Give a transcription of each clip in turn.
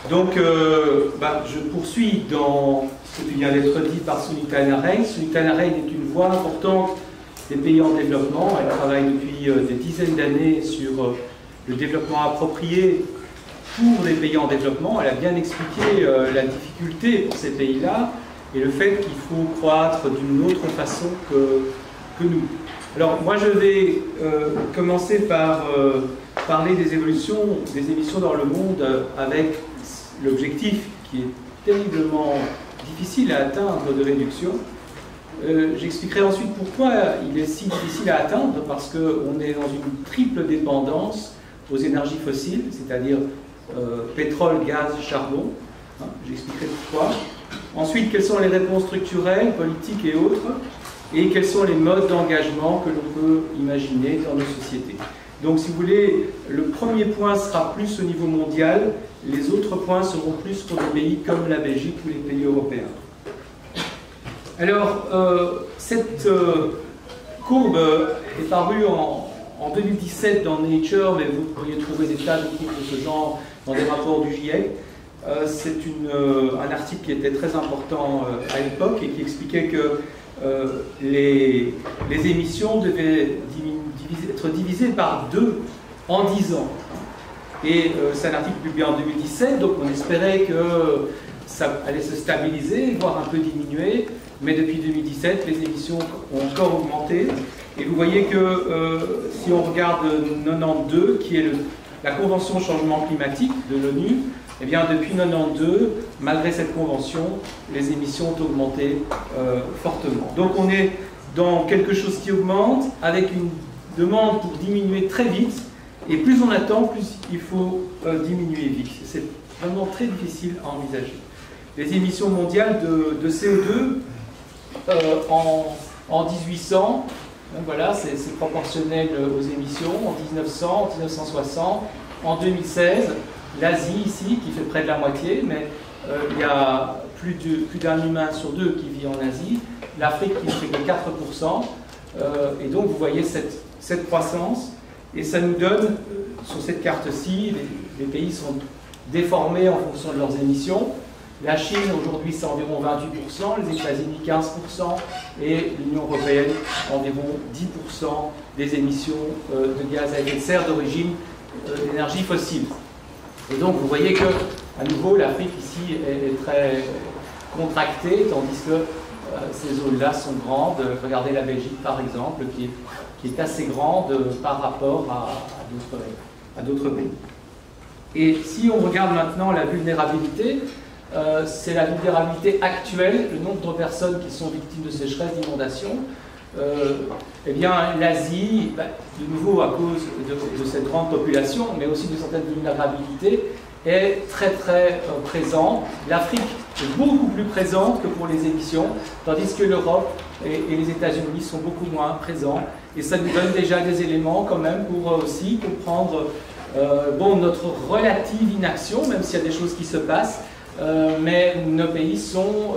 Donc, je poursuis dans ce qui vient d'être dit par Sunita Narain. Sunita Narain est une voix importante des pays en développement. Elle travaille depuis des dizaines d'années sur le développement approprié pour les pays en développement. Elle a bien expliqué la difficulté pour ces pays-là et le fait qu'il faut croître d'une autre façon que nous. Alors, moi, je vais commencer par parler des évolutions des émissions dans le monde avec l'objectif qui est terriblement difficile à atteindre de réduction. J'expliquerai ensuite pourquoi il est si difficile à atteindre, parce qu'on est dans une triple dépendance aux énergies fossiles, c'est-à-dire pétrole, gaz, charbon. J'expliquerai pourquoi. Ensuite, quelles sont les réponses structurelles, politiques et autres, et quels sont les modes d'engagement que l'on peut imaginer dans nos sociétés. Donc, si vous voulez, le premier point sera plus au niveau mondial, les autres points seront plus pour des pays comme la Belgique ou les pays européens. Alors, cette courbe est parue en 2017 dans Nature, mais vous pourriez trouver des tas de courbes de ce genre dans des rapports du GIEC. C'est un article qui était très important à l'époque et qui expliquait que les émissions devaient être divisées par 2 en 10 ans. Et c'est un article publié en 2017, donc on espérait que ça allait se stabiliser, voire un peu diminuer, mais depuis 2017, les émissions ont encore augmenté. Et vous voyez que si on regarde 92, qui est la Convention changement climatique de l'ONU, eh bien depuis 92, malgré cette convention, les émissions ont augmenté fortement. Donc on est dans quelque chose qui augmente, avec une demande pour diminuer très vite, et plus on attend, plus il faut diminuer vite. C'est vraiment très difficile à envisager. Les émissions mondiales de CO2 en 1800, voilà, c'est proportionnel aux émissions, en 1900, en 1960, en 2016, l'Asie ici, qui fait près de la moitié, mais il y a plus d'un humain sur 2 qui vit en Asie, l'Afrique qui ne fait que 4%, et donc vous voyez cette croissance, et ça nous donne, sur cette carte-ci, les pays sont déformés en fonction de leurs émissions. La Chine, aujourd'hui, c'est environ 28%, les États-Unis, 15%, et l'Union européenne, environ 10% des émissions de gaz à effet de serre d'origine d'énergie fossile. Et donc, vous voyez que, à nouveau, l'Afrique, ici, est très contractée, tandis que ces zones-là sont grandes. Regardez la Belgique, par exemple, qui est assez grande par rapport à d'autres pays. Et si on regarde maintenant la vulnérabilité, c'est la vulnérabilité actuelle, le nombre de personnes qui sont victimes de sécheresse, d'inondations. Eh bien, l'Asie, de nouveau à cause de cette grande population, mais aussi de certaines vulnérabilités, est très très présente. L'Afrique est beaucoup plus présente que pour les émissions, tandis que l'Europe et les États-Unis sont beaucoup moins présents. Et ça nous donne déjà des éléments quand même pour aussi comprendre notre relative inaction, même s'il y a des choses qui se passent, mais nos pays sont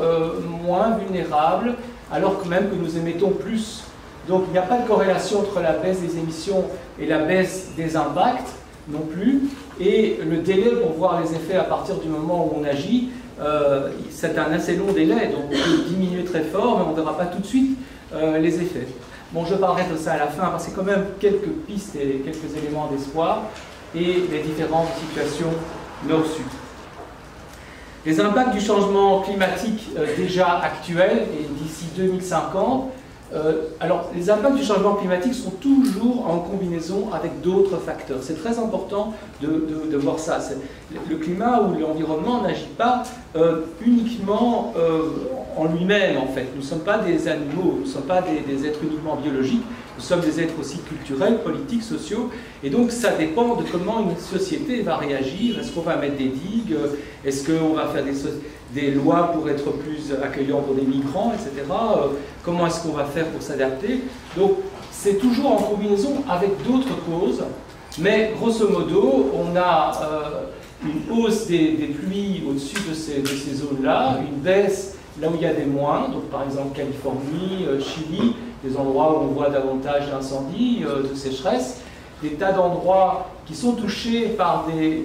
moins vulnérables, alors que même que nous émettons plus. Donc il n'y a pas de corrélation entre la baisse des émissions et la baisse des impacts non plus, et le délai pour voir les effets à partir du moment où on agit, c'est un assez long délai, donc on peut diminuer très fort, mais on ne verra pas tout de suite les effets. Bon, je parlerai de ça à la fin, parce que c'est quand même quelques pistes et quelques éléments d'espoir, et les différentes situations nord-sud. Les impacts du changement climatique déjà actuels, et d'ici 2050, alors les impacts du changement climatique sont toujours en combinaison avec d'autres facteurs. C'est très important de voir ça. Le climat ou l'environnement n'agit pas uniquement en lui-même, en fait. Nous ne sommes pas des animaux, nous ne sommes pas des êtres uniquement biologiques, nous sommes des êtres aussi culturels, politiques, sociaux, et donc ça dépend de comment une société va réagir. Est-ce qu'on va mettre des digues? Est-ce qu'on va faire des lois pour être plus accueillants pour des migrants, etc. Comment est-ce qu'on va faire pour s'adapter? Donc c'est toujours en combinaison avec d'autres causes, mais grosso modo, on a une hausse des pluies au-dessus de ces zones-là, une baisse là où il y a des moins, donc par exemple Californie, Chili, des endroits où on voit davantage d'incendies, de sécheresse, des tas d'endroits qui sont touchés par des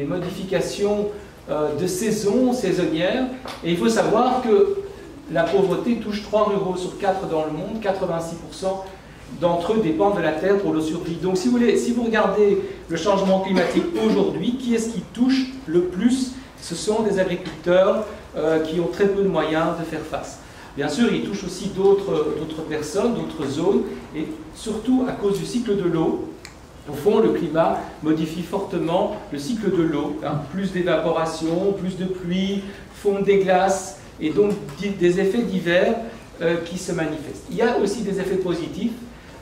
modifications de saison, saisonnière. Et il faut savoir que la pauvreté touche 3 ruraux sur 4 dans le monde, 86% d'entre eux dépendent de la terre pour leur survie. Donc si vous voulez, si vous regardez le changement climatique aujourd'hui, qui est-ce qui touche le plus? Ce sont des agriculteurs qui ont très peu de moyens de faire face. Bien sûr, il touche aussi d'autres personnes, d'autres zones, et surtout à cause du cycle de l'eau. Au fond, le climat modifie fortement le cycle de l'eau. Hein. Plus d'évaporation, plus de pluie, fonte des glaces, et donc des effets divers qui se manifestent. Il y a aussi des effets positifs,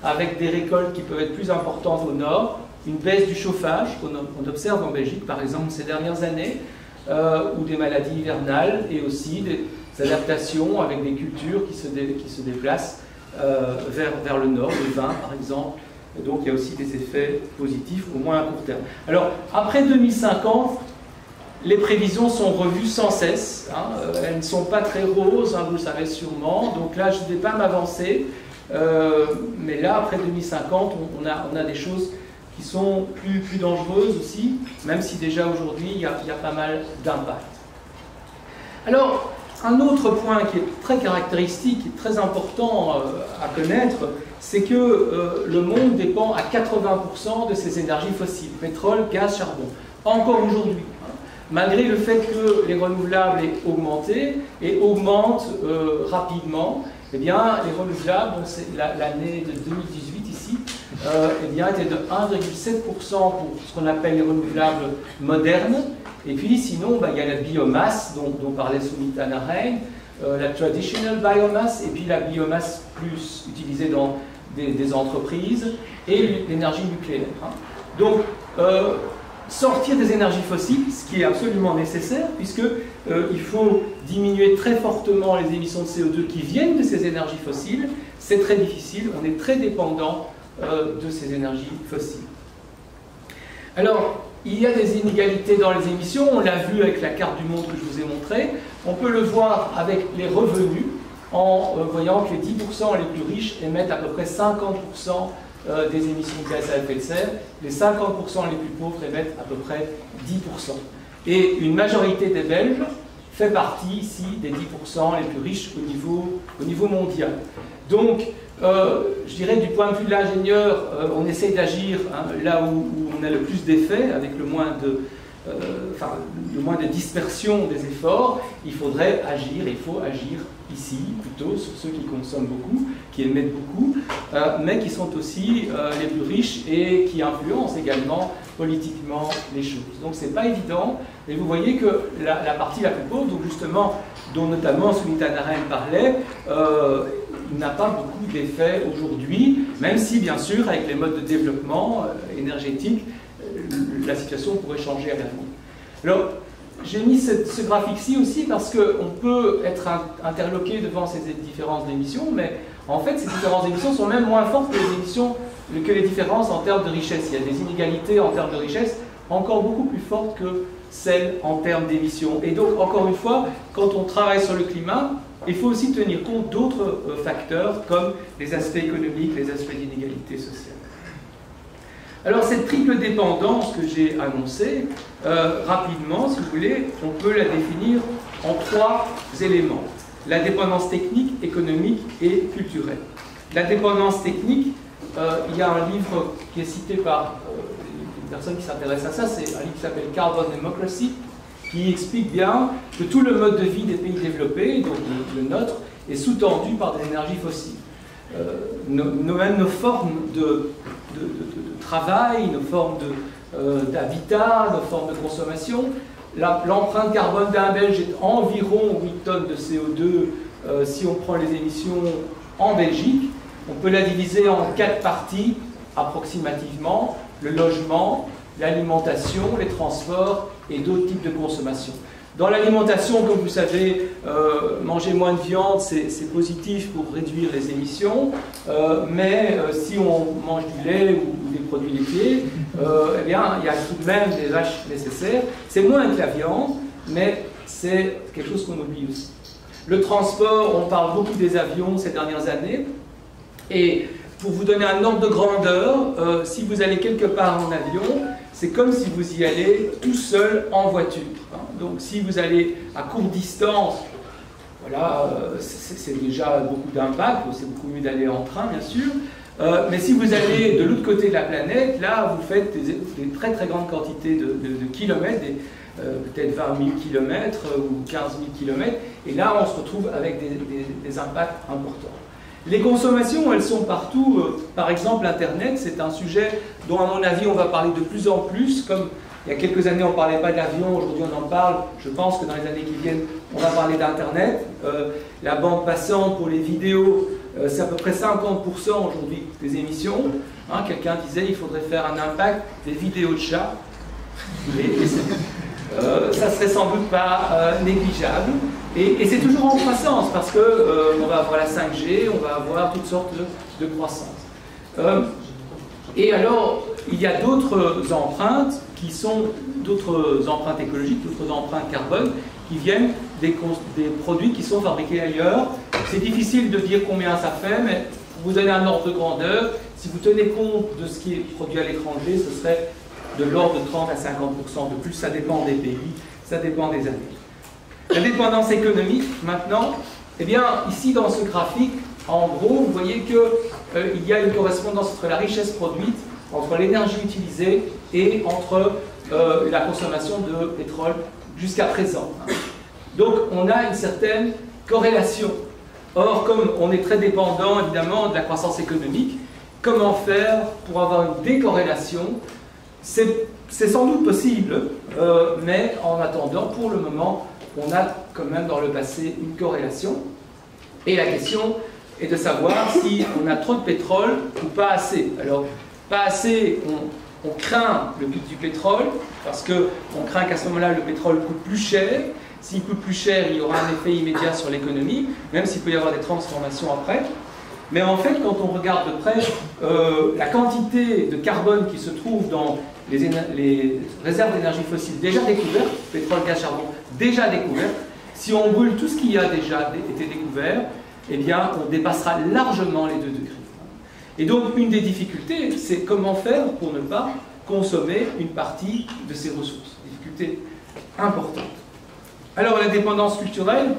avec des récoltes qui peuvent être plus importantes au nord, une baisse du chauffage qu'on observe en Belgique, par exemple, ces dernières années, ou des maladies hivernales, et aussi des adaptations avec des cultures qui se déplacent vers le nord, le vin par exemple. Et donc il y a aussi des effets positifs, au moins à court terme. Alors, après 2050, les prévisions sont revues sans cesse. Hein. Elles ne sont pas très roses, hein, vous le savez sûrement. Donc là, je ne vais pas m'avancer. Mais là, après 2050, on a des choses qui sont plus dangereuses aussi, même si déjà aujourd'hui, il y a pas mal d'impact. Alors, un autre point qui est très caractéristique et très important à connaître, c'est que le monde dépend à 80% de ses énergies fossiles, pétrole, gaz, charbon, encore aujourd'hui. Malgré le fait que les renouvelables aient augmenté et augmentent rapidement, eh bien, les renouvelables, l'année de 2018 ici, eh bien, était de 1,7% pour ce qu'on appelle les renouvelables modernes. Et puis sinon, il y a la biomasse dont parlait Sumita Narain, la traditional biomass, et puis la biomasse plus utilisée dans des entreprises, et l'énergie nucléaire. Hein. Donc, sortir des énergies fossiles, ce qui est absolument nécessaire, puisqu'il faut diminuer très fortement les émissions de CO2 qui viennent de ces énergies fossiles. C'est très difficile, on est très dépendant de ces énergies fossiles. Alors, il y a des inégalités dans les émissions, on l'a vu avec la carte du monde que je vous ai montrée. On peut le voir avec les revenus, en voyant que les 10% les plus riches émettent à peu près 50% des émissions de gaz à effet de serre, les 50% les plus pauvres émettent à peu près 10%. Et une majorité des Belges fait partie ici des 10% les plus riches au niveau mondial. Donc, je dirais du point de vue de l'ingénieur, on essaye d'agir hein, là où on a le plus d'effets, avec le moins de dispersion des efforts. Il faudrait agir, il faut agir ici, plutôt sur ceux qui consomment beaucoup, qui émettent beaucoup, mais qui sont aussi les plus riches et qui influencent également politiquement les choses. Donc c'est pas évident, et vous voyez que la partie la plus pauvre, donc justement, dont notamment Sumita Narain parlait, n'a pas beaucoup d'effets aujourd'hui, même si bien sûr avec les modes de développement énergétique, la situation pourrait changer à l'avenir. Alors, j'ai mis ce graphique-ci aussi parce qu'on peut être interloqué devant ces différences d'émissions, mais en fait, ces différences d'émissions sont même moins fortes que les différences en termes de richesse. Il y a des inégalités en termes de richesse encore beaucoup plus fortes que celles en termes d'émissions. Et donc, encore une fois, quand on travaille sur le climat, il faut aussi tenir compte d'autres facteurs comme les aspects économiques, les aspects d'inégalité sociale. Alors cette triple dépendance que j'ai annoncée, rapidement, si vous voulez, on peut la définir en 3 éléments. La dépendance technique, économique et culturelle. La dépendance technique, il y a un livre qui est cité par une personne qui s'intéresse à ça, c'est un livre qui s'appelle Carbon Democracy, qui explique bien que tout le mode de vie des pays développés, donc le nôtre, est sous-tendu par des énergies fossiles. Nos formes de travail, nos formes d'habitat, nos formes de consommation, l'empreinte carbone d'un Belge est environ 8 tonnes de CO2 si on prend les émissions en Belgique. On peut la diviser en 4 parties approximativement: le logement, l'alimentation, les transports et d'autres types de consommation. Dans l'alimentation, comme vous savez, manger moins de viande, c'est positif pour réduire les émissions, mais si on mange du lait ou des produits laitiers, eh bien, il y a tout de même des vaches nécessaires. C'est moins que la viande, mais c'est quelque chose qu'on oublie aussi. Le transport, on parle beaucoup des avions ces dernières années, et pour vous donner un ordre de grandeur, si vous allez quelque part en avion, c'est comme si vous y allez tout seul en voiture. Donc si vous allez à courte distance, voilà, c'est déjà beaucoup d'impact, c'est beaucoup mieux d'aller en train bien sûr, mais si vous allez de l'autre côté de la planète, là vous faites des très très grandes quantités de kilomètres, peut-être 20 000 km ou 15 000 km, et là on se retrouve avec des impacts importants. Les consommations, elles sont partout. Par exemple, Internet, c'est un sujet dont, à mon avis, on va parler de plus en plus. Comme il y a quelques années, on ne parlait pas d'avion, aujourd'hui on en parle. Je pense que dans les années qui viennent, on va parler d'Internet. La bande passante pour les vidéos, c'est à peu près 50% aujourd'hui des émissions. Hein, quelqu'un disait qu'il faudrait faire un impact des vidéos de chats. Ça serait sans doute pas négligeable. Et c'est toujours en croissance parce que on va avoir la 5G, on va avoir toutes sortes de croissance. Et alors, il y a d'autres empreintes qui sont d'autres empreintes écologiques, d'autres empreintes carbone qui viennent des produits qui sont fabriqués ailleurs. C'est difficile de dire combien ça fait, mais pour vous donner un ordre de grandeur, si vous tenez compte de ce qui est produit à l'étranger, ce serait de l'ordre de 30 à 50% de plus. Ça dépend des pays, ça dépend des années. La dépendance économique, maintenant, eh bien, ici dans ce graphique, en gros, vous voyez qu'il y a une correspondance entre la richesse produite, entre l'énergie utilisée et entre la consommation de pétrole jusqu'à présent. Donc, on a une certaine corrélation. Or, comme on est très dépendant, évidemment, de la croissance économique, comment faire pour avoir une décorrélation? C'est sans doute possible, mais en attendant, pour le moment, on a quand même dans le passé une corrélation. Et la question est de savoir si on a trop de pétrole ou pas assez. Alors, pas assez, on craint le coût du pétrole, parce qu'on craint qu'à ce moment-là, le pétrole coûte plus cher. S'il coûte plus cher, il y aura un effet immédiat sur l'économie, même s'il peut y avoir des transformations après. Mais en fait, quand on regarde de près, la quantité de carbone qui se trouve dans les réserves d'énergie fossile déjà découvertes, pétrole, gaz, charbon, déjà découvertes, si on brûle tout ce qui a déjà été découvert, eh bien, on dépassera largement les 2 degrés. Et donc, une des difficultés, c'est comment faire pour ne pas consommer une partie de ces ressources. Difficulté importante. Alors, la dépendance culturelle,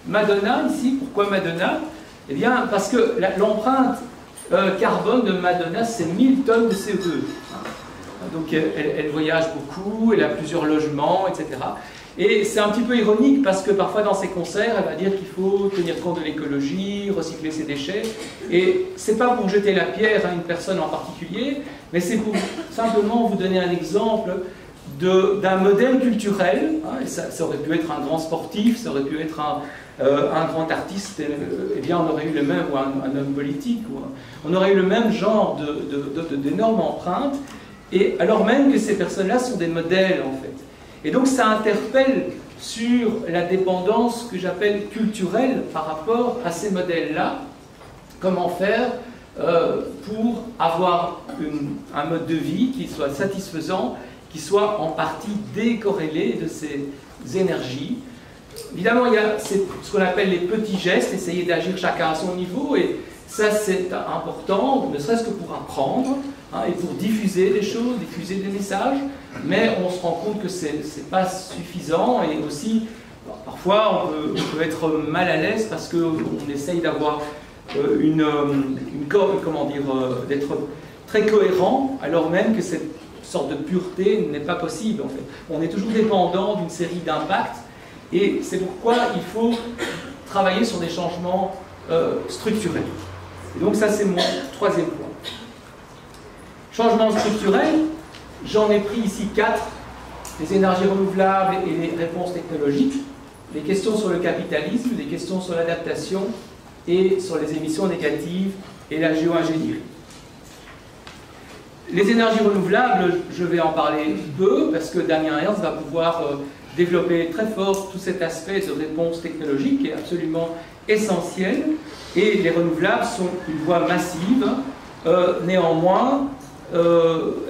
Madonna, ici, pourquoi Madonna? Eh bien, parce que l'empreinte carbone de Madonna, c'est 1000 tonnes de CO2. Donc, elle voyage beaucoup, elle a plusieurs logements, etc. Et c'est un petit peu ironique parce que parfois dans ses concerts, elle va dire qu'il faut tenir compte de l'écologie, recycler ses déchets. Et c'est pas pour jeter la pierre à une personne en particulier, mais c'est pour simplement vous donner un exemple d'un modèle culturel. Et ça aurait pu être un grand sportif, ça aurait pu être un grand artiste, eh bien on aurait eu le même, ou un homme politique, on aurait eu le même genre d'énormes empreintes, et alors même que ces personnes-là sont des modèles en fait. Et donc ça interpelle sur la dépendance que j'appelle culturelle par rapport à ces modèles-là. Comment faire pour avoir un mode de vie qui soit satisfaisant, qui soit en partie décorrélé de ces énergies. Évidemment, il y a ce qu'on appelle les petits gestes, essayer d'agir chacun à son niveau, et ça c'est important, ne serait-ce que pour apprendre, et pour diffuser des choses, diffuser des messages, mais on se rend compte que ce n'est pas suffisant, et aussi, parfois, on peut être mal à l'aise parce qu'on essaye d'avoir comment dire, d'être très cohérent, alors même que cette sorte de pureté n'est pas possible, en fait. On est toujours dépendant d'une série d'impacts, et c'est pourquoi il faut travailler sur des changements structurels. Et donc ça, c'est mon 3e point. Changement structurel, j'en ai pris ici 4, les énergies renouvelables et les réponses technologiques, les questions sur le capitalisme, les questions sur l'adaptation et sur les émissions négatives et la géo-ingénierie. Les énergies renouvelables, je vais en parler peu parce que Damien Ernst va pouvoir développer très fort tout cet aspect de réponse technologique qui est absolument essentiel, et les renouvelables sont une voie massive, néanmoins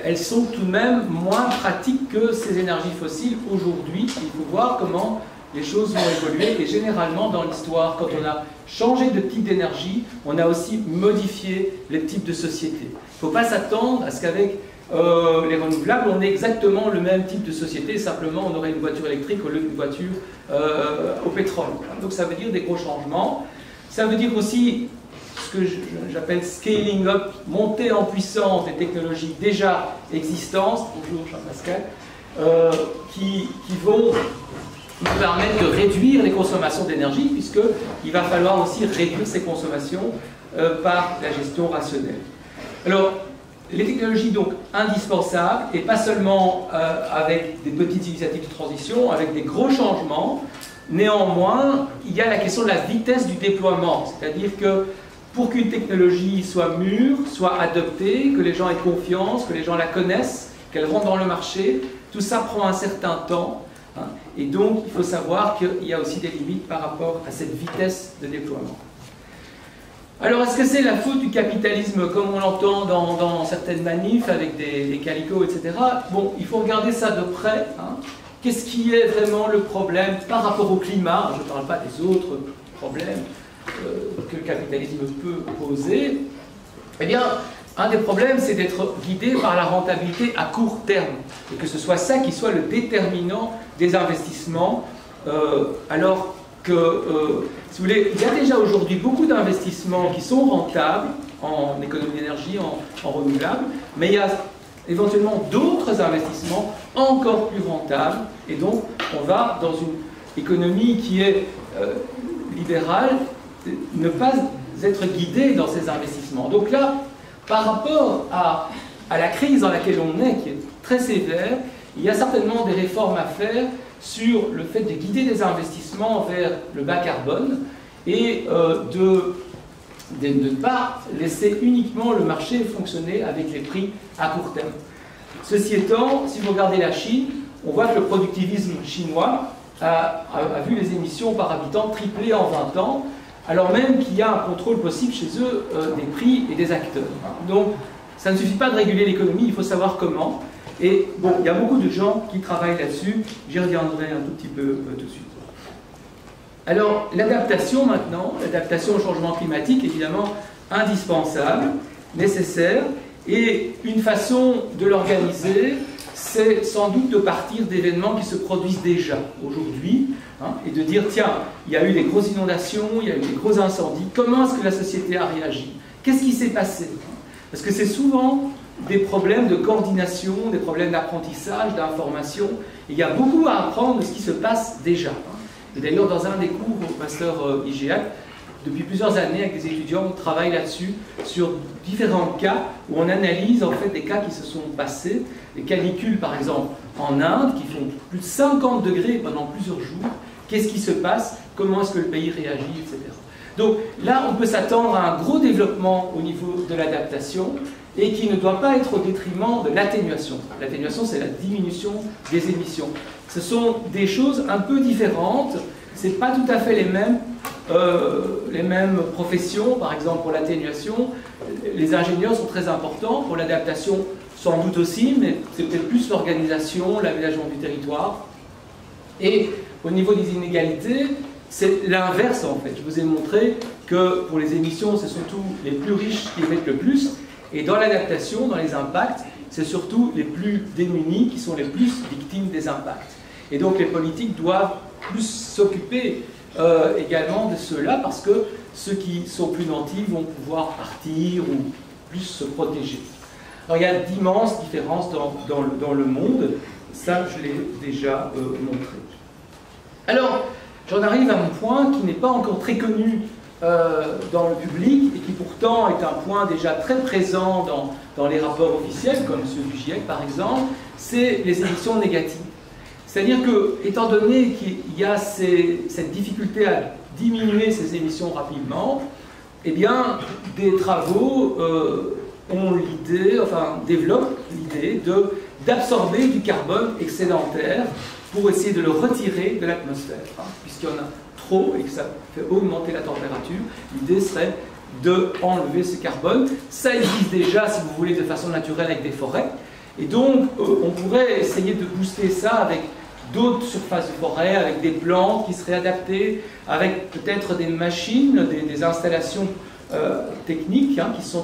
elles sont tout de même moins pratiques que ces énergies fossiles aujourd'hui. Il faut voir comment les choses vont évoluer, et généralement dans l'histoire, quand on a changé de type d'énergie, on a aussi modifié les types de sociétés. Il ne faut pas s'attendre à ce qu'avec les renouvelables, on est exactement le même type de société, simplement on aurait une voiture électrique au lieu d'une voiture au pétrole. Donc ça veut dire des gros changements. Ça veut dire aussi ce que j'appelle scaling up, monter en puissance des technologies déjà existantes, bonjour Jean-Pascal, qui vont nous permettre de réduire les consommations d'énergie, puisqu'il va falloir aussi réduire ces consommations par la gestion rationnelle. Alors, les technologies donc indispensables, et pas seulement avec des petites initiatives de transition, avec des gros changements. Néanmoins, il y a la question de la vitesse du déploiement, c'est-à-dire que pour qu'une technologie soit mûre, soit adoptée, que les gens aient confiance, que les gens la connaissent, qu'elle rentre dans le marché, tout ça prend un certain temps, hein, et donc il faut savoir qu'il y a aussi des limites par rapport à cette vitesse de déploiement. Alors, est-ce que c'est la faute du capitalisme, comme on l'entend dans certaines manifs, avec des calicots, etc. Bon, il faut regarder ça de près. Hein. Qu'est-ce qui est vraiment le problème par rapport au climat? Je ne parle pas des autres problèmes que le capitalisme peut poser. Eh bien, un des problèmes, c'est d'être guidé par la rentabilité à court terme, et que ce soit ça qui soit le déterminant des investissements, alors que, si vous voulez, il y a déjà aujourd'hui beaucoup d'investissements qui sont rentables en économie d'énergie, en renouvelables, mais il y a éventuellement d'autres investissements encore plus rentables, et donc on va dans une économie qui est libérale, ne pas être guidé dans ces investissements. Donc là, par rapport à la crise dans laquelle on est, qui est très sévère, il y a certainement des réformes à faire sur le fait de guider des investissements vers le bas carbone et de ne pas laisser uniquement le marché fonctionner avec les prix à court terme. Ceci étant, si vous regardez la Chine, on voit que le productivisme chinois a vu les émissions par habitant tripler en 20 ans, alors même qu'il y a un contrôle possible chez eux des prix et des acteurs. Donc, ça ne suffit pas de réguler l'économie, il faut savoir comment. Et bon, il y a beaucoup de gens qui travaillent là-dessus, j'y reviendrai un tout petit peu tout de suite. Alors, l'adaptation maintenant, l'adaptation au changement climatique, évidemment indispensable, nécessaire, et une façon de l'organiser, c'est sans doute de partir d'événements qui se produisent déjà aujourd'hui, hein, et de dire, tiens, il y a eu des grosses inondations, il y a eu des gros incendies, comment est-ce que la société a réagi? Qu'est-ce qui s'est passé? Parce que c'est souvent des problèmes de coordination, des problèmes d'apprentissage, d'information. Il y a beaucoup à apprendre de ce qui se passe déjà. Et d'ailleurs, dans un des cours au master IGEAC, depuis plusieurs années, avec des étudiants, on travaille là-dessus, sur différents cas, où on analyse en fait des cas qui se sont passés, des canicules par exemple en Inde, qui font plus de 50 degrés pendant plusieurs jours. Qu'est-ce qui se passe? Comment est-ce que le pays réagit, etc. Donc là, on peut s'attendre à un gros développement au niveau de l'adaptation, et qui ne doit pas être au détriment de l'atténuation. L'atténuation, c'est la diminution des émissions. Ce sont des choses un peu différentes, ce n'est pas tout à fait les mêmes professions. Par exemple, pour l'atténuation, les ingénieurs sont très importants, pour l'adaptation, sans doute aussi, mais c'est peut-être plus l'organisation, l'aménagement du territoire. Et au niveau des inégalités, c'est l'inverse en fait. Je vous ai montré que pour les émissions, c'est surtout les plus riches qui émettent le plus, et dans l'adaptation, dans les impacts, c'est surtout les plus démunis qui sont les plus victimes des impacts. Et donc les politiques doivent plus s'occuper également de ceux-là, parce que ceux qui sont plus nantis vont pouvoir partir ou plus se protéger. Alors il y a d'immenses différences dans le monde, ça je l'ai déjà montré. Alors, j'en arrive à mon point qui n'est pas encore très connu dans le public et qui pourtant est un point déjà très présent dans les rapports officiels, comme ceux du GIEC par exemple, c'est les émissions négatives. C'est-à-dire que, étant donné qu'il y a cette difficulté à diminuer ces émissions rapidement, eh bien, des travaux ont l'idée, enfin, développent l'idée d'absorber du carbone excédentaire pour essayer de le retirer de l'atmosphère, hein, puisqu'il y en a trop et que ça fait augmenter la température. L'idée serait d'enlever ce carbone. Ça existe déjà, si vous voulez, de façon naturelle avec des forêts. Et donc, on pourrait essayer de booster ça avec d'autres surfaces de forêt, avec des plantes qui seraient adaptées, avec peut-être des machines, des installations techniques hein, qui sont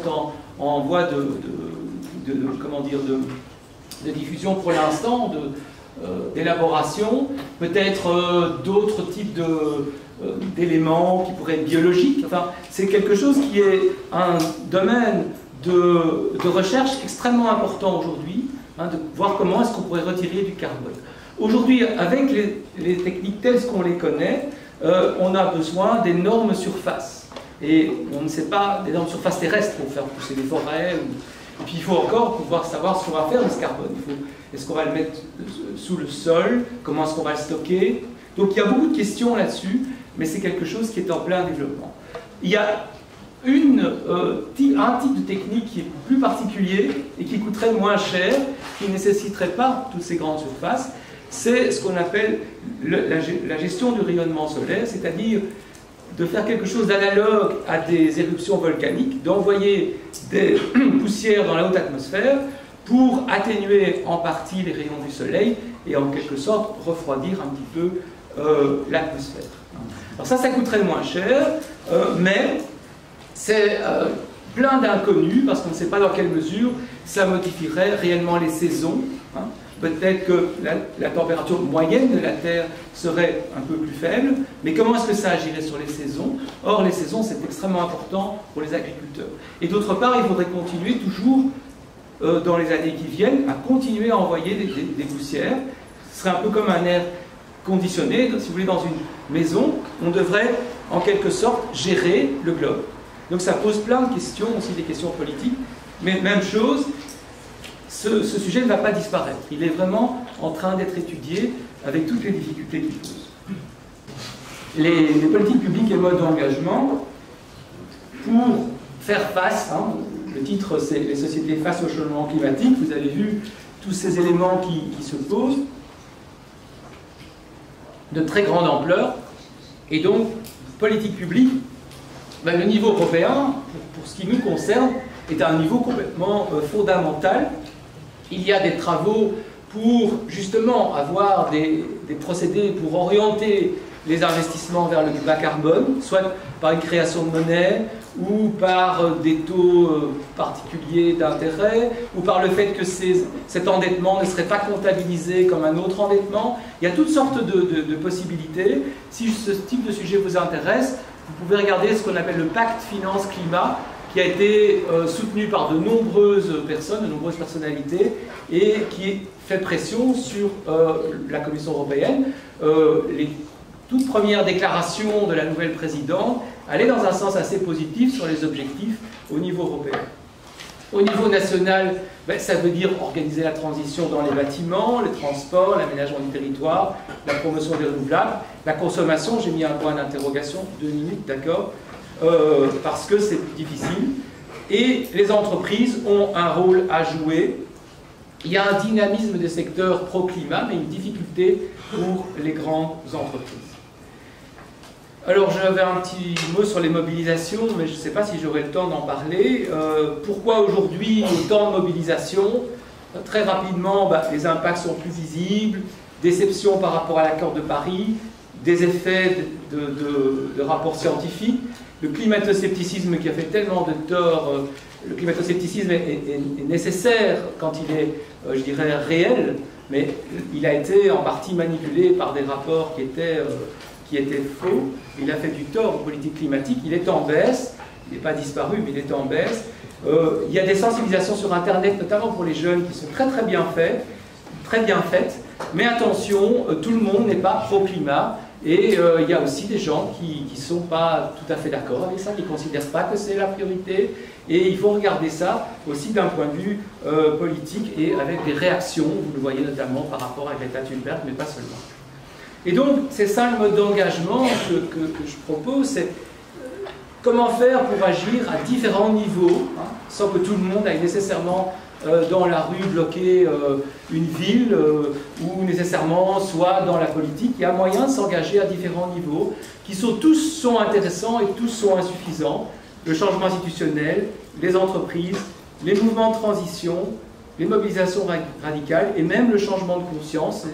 en voie comment dire, de diffusion pour l'instant, d'élaboration, peut-être d'autres types d'éléments qui pourraient être biologiques. Enfin, c'est quelque chose qui est un domaine de recherche extrêmement important aujourd'hui, hein, de voir comment est-ce qu'on pourrait retirer du carbone. Aujourd'hui, avec les techniques telles qu'on les connaît, on a besoin d'énormes surfaces. Et on ne sait pas d'énormes surfaces terrestres pour faire pousser des forêts. Et puis il faut encore pouvoir savoir ce qu'on va faire de ce carbone. Est-ce qu'on va le mettre sous le sol? Comment est-ce qu'on va le stocker? Donc il y a beaucoup de questions là-dessus, mais c'est quelque chose qui est en plein développement. Il y a un type de technique qui est plus particulier et qui coûterait moins cher, qui ne nécessiterait pas toutes ces grandes surfaces. C'est ce qu'on appelle la gestion du rayonnement solaire, c'est-à-dire de faire quelque chose d'analogue à des éruptions volcaniques, d'envoyer des poussières dans la haute atmosphère pour atténuer en partie les rayons du soleil et en quelque sorte refroidir un petit peu l'atmosphère. Alors ça coûterait moins cher, mais c'est plein d'inconnus parce qu'on ne sait pas dans quelle mesure ça modifierait réellement les saisons. Hein. Peut-être que la température moyenne de la Terre serait un peu plus faible, mais comment est-ce que ça agirait sur les saisons? Or, les saisons, c'est extrêmement important pour les agriculteurs. Et d'autre part, il faudrait continuer toujours, dans les années qui viennent, à continuer à envoyer des poussières. Ce serait un peu comme un air conditionné. Si vous voulez, dans une maison, on devrait, en quelque sorte, gérer le globe. Donc ça pose plein de questions, aussi des questions politiques, mais même chose, ce sujet ne va pas disparaître. Il est vraiment en train d'être étudié avec toutes les difficultés qu'il pose. Les politiques publiques et modes d'engagement pour faire face, hein, le titre c'est « Les sociétés face au changement climatique », vous avez vu tous ces éléments qui se posent, de très grande ampleur, et donc, politique publique, ben, le niveau européen, pour ce qui nous concerne, est à un niveau complètement fondamental. Il y a des travaux pour justement avoir des procédés pour orienter les investissements vers le bas carbone, soit par une création de monnaie, ou par des taux particuliers d'intérêt, ou par le fait que cet endettement ne serait pas comptabilisé comme un autre endettement. Il y a toutes sortes de possibilités. Si ce type de sujet vous intéresse, vous pouvez regarder ce qu'on appelle le pacte finance-climat, qui a été soutenu par de nombreuses personnes, de nombreuses personnalités, et qui fait pression sur la Commission européenne. Les toutes premières déclarations de la nouvelle présidente allaient dans un sens assez positif sur les objectifs au niveau européen. Au niveau national, ben, ça veut dire organiser la transition dans les bâtiments, les transports, l'aménagement du territoire, la promotion des renouvelables, la consommation, j'ai mis un point d'interrogation, 2 minutes, d'accord, parce que c'est plus difficile. Et les entreprises ont un rôle à jouer. Il y a un dynamisme des secteurs pro-climat, mais une difficulté pour les grandes entreprises. Alors j'avais un petit mot sur les mobilisations, mais je ne sais pas si j'aurai le temps d'en parler. Pourquoi aujourd'hui autant de mobilisation? Très rapidement, les impacts sont plus visibles, déception par rapport à l'accord de Paris, des effets de rapports scientifiques, le climato-scepticisme qui a fait tellement de tort. Le climato-scepticisme est nécessaire quand il est, je dirais, réel, mais il a été en partie manipulé par des rapports qui étaient faux. Il a fait du tort aux politiques climatiques. Il est en baisse, il n'est pas disparu, mais il est en baisse. Il y a des sensibilisations sur Internet, notamment pour les jeunes, qui sont très bien faites. Mais attention, tout le monde n'est pas pro-climat. Et il y a aussi des gens qui ne sont pas tout à fait d'accord avec ça, qui ne considèrent pas que c'est la priorité. Et il faut regarder ça aussi d'un point de vue politique et avec des réactions, vous le voyez notamment par rapport à Greta Thunberg, mais pas seulement. Et donc, ces 5 modes d'engagement que je propose, c'est comment faire pour agir à différents niveaux, hein, sans que tout le monde aille nécessairement dans la rue bloquer une ville ou nécessairement soit dans la politique. Il y a moyen de s'engager à différents niveaux qui tous sont intéressants et tous sont insuffisants. Le changement institutionnel, les entreprises, les mouvements de transition, les mobilisations radicales et même le changement de conscience,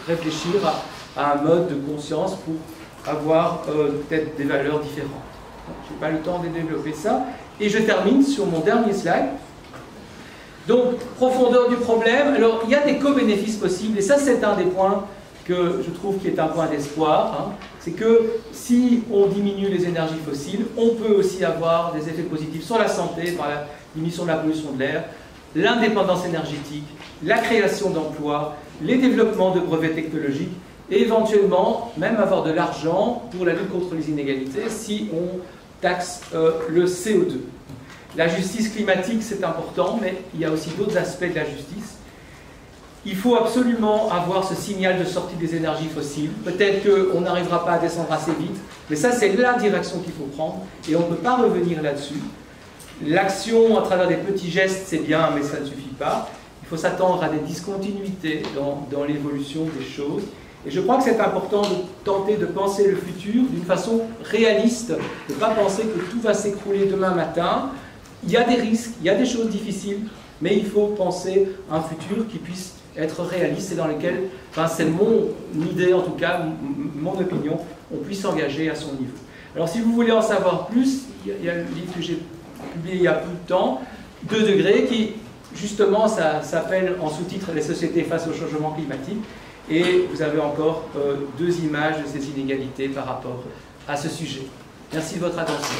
réfléchir à un mode de conscience pour avoir peut-être des valeurs différentes. Je n'ai pas le temps de développer ça. Et je termine sur mon dernier slide. Donc, profondeur du problème. Alors, il y a des co-bénéfices possibles, et ça, c'est un des points que je trouve qui est un point d'espoir. Hein. C'est que si on diminue les énergies fossiles, on peut aussi avoir des effets positifs sur la santé, par la diminution de la pollution de l'air, l'indépendance énergétique, la création d'emplois, les développements de brevets technologiques, et éventuellement même avoir de l'argent pour la lutte contre les inégalités si on taxe le CO2. La justice climatique, c'est important, mais il y a aussi d'autres aspects de la justice. Il faut absolument avoir ce signal de sortie des énergies fossiles. Peut-être qu'on n'arrivera pas à descendre assez vite, mais ça, c'est la direction qu'il faut prendre, et on ne peut pas revenir là-dessus. L'action à travers des petits gestes, c'est bien, mais ça ne suffit pas. Il faut s'attendre à des discontinuités dans l'évolution des choses. Et je crois que c'est important de tenter de penser le futur d'une façon réaliste, de ne pas penser que tout va s'écrouler demain matin. Il y a des risques, il y a des choses difficiles, mais il faut penser à un futur qui puisse être réaliste et dans lequel, enfin c'est mon idée en tout cas, mon opinion, on puisse s'engager à son niveau. Alors si vous voulez en savoir plus, il y a le livre que j'ai publié il y a peu de temps, 2 degrés, qui justement ça s'appelle en sous-titre « Les sociétés face au changement climatique ». Et vous avez encore 2 images de ces inégalités par rapport à ce sujet. Merci de votre attention.